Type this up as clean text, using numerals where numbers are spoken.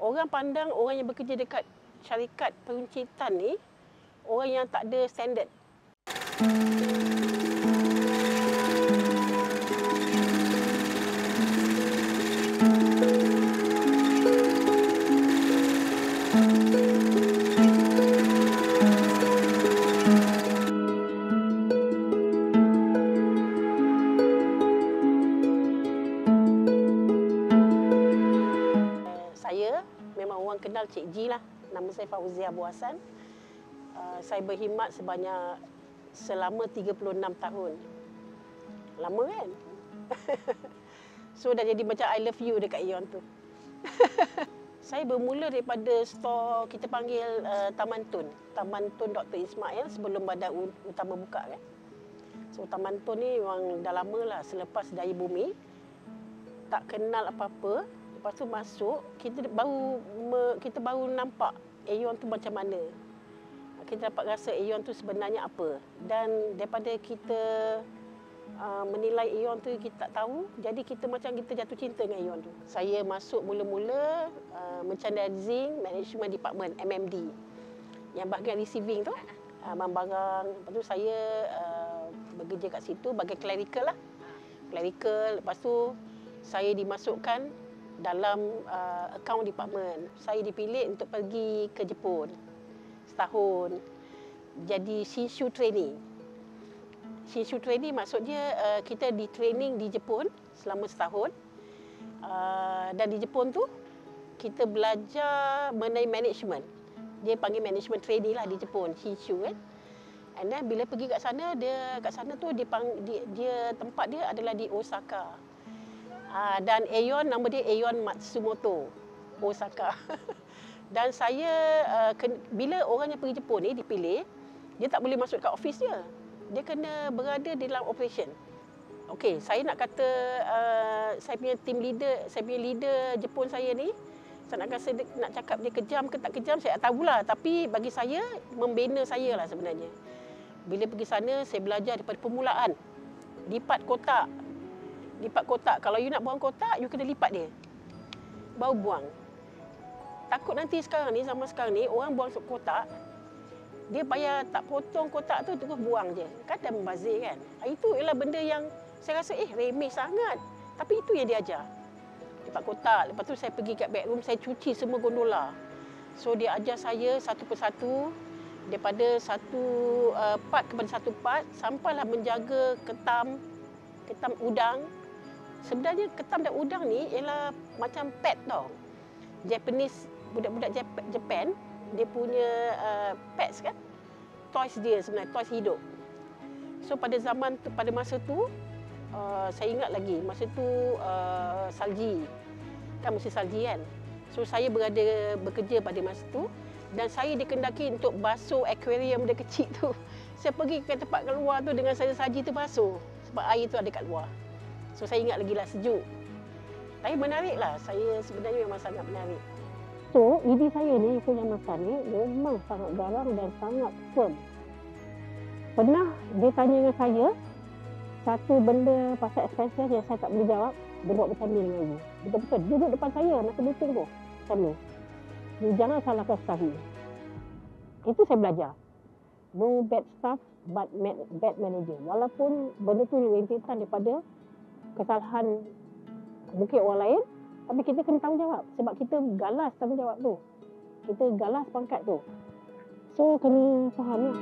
Orang pandang orang yang bekerja dekat syarikat peruncitan ni, orang yang tak ada standard. Saya memang orang kenal Cik G lah. Nama saya Fauzia Abu Hassan. Saya berkhidmat selama 36 tahun. Lama kan? So dah jadi macam I love you dekat Aeon tu. Saya bermula daripada store kita panggil Taman Tun. Taman Tun Dr. Ismail sebelum Bandar Utama buka kan. So Taman Tun ni memang dah lama lah selepas Daya Bumi. Tak kenal apa-apa. Lepas tu masuk, kita baru nampak Aeon tu macam mana. Kita dapat rasa Aeon tu sebenarnya apa. Dan daripada kita menilai Aeon tu kita tak tahu, jadi kita macam kita jatuh cinta dengan Aeon tu. Saya masuk mula-mula merchandising management department MMD. Yang bahagian receiving tu, barang-barang. Lepas tu saya bekerja kat situ bahagian clerical lah. Clerical, lepas tu saya dimasukkan dalam account department. Saya dipilih untuk pergi ke Jepun setahun. Jadi Shinshu trainee. Shinshu trainee maksudnya kita di training di Jepun selama setahun. Dan di Jepun tu kita belajar mengenai management. Dia panggil management trainee lah di Jepun, Shinshu kan. And then bila pergi kat sana, dia tempat dia adalah di Osaka. Dan Aeon, nama dia Aeon Matsumoto, Osaka. Dan saya, bila orang yang pergi Jepun ni dipilih, dia tak boleh masuk kat office dia. Dia kena berada di dalam operation. Okey, saya nak kata, saya punya team leader, saya punya leader Jepun saya ni, saya nak cakap dia kejam ke tak kejam, saya tak tahulah. Tapi bagi saya, membina saya lah sebenarnya. Bila pergi sana, saya belajar daripada permulaan. Lipat kotak. Lipat kotak. Kalau you nak buang kotak, you kena lipat dia. Baru buang. Takut nanti zaman sekarang ni, orang buang kotak, dia payah tak potong kotak tu, terus buang je. Kan dah membazir kan. Itu ialah benda yang saya rasa, remeh sangat. Tapi itu yang dia ajar. Lipat kotak. Lepas tu saya pergi kat back room, saya cuci semua gondola. So dia ajar saya satu persatu, daripada satu part kepada satu part, sampailah menjaga ketam udang. Sebenarnya ketam dan udang ni ialah macam pet tau. Japanese, budak-budak Japan, dia punya pets kan. Toys dia sebenarnya, toys hidup. So pada masa tu, saya ingat lagi, masa tu salji. Kan musim salji kan. So saya bekerja pada masa tu. Dan saya dikendaki untuk basuh akuarium dia kecil tu. Saya pergi ke tempat keluar tu dengan saya salji tu basuh. Sebab air tu ada kat luar. So saya ingat lagi lah sejuk. Tapi menarik lah. Saya sebenarnya memang sangat menarik. So ide saya ni, punya makan ni memang sangat garang dan sangat firm. Pernah dia tanya dengan saya satu benda pasal expenses yang saya tak boleh jawab. Dia buat macam ni dengan ibu. Betul-betul. Dia duduk depan saya masa meeting tu. Macam ni. Jangan salahkan staff ni. Itu saya belajar. No bad staff but bad manager. Walaupun benda tu rintitan daripada kesalahan mungkin orang lain, tapi kita kena tanggungjawab sebab kita galas tanggungjawab tu. Kita galas pangkat tu. So kena faham lah.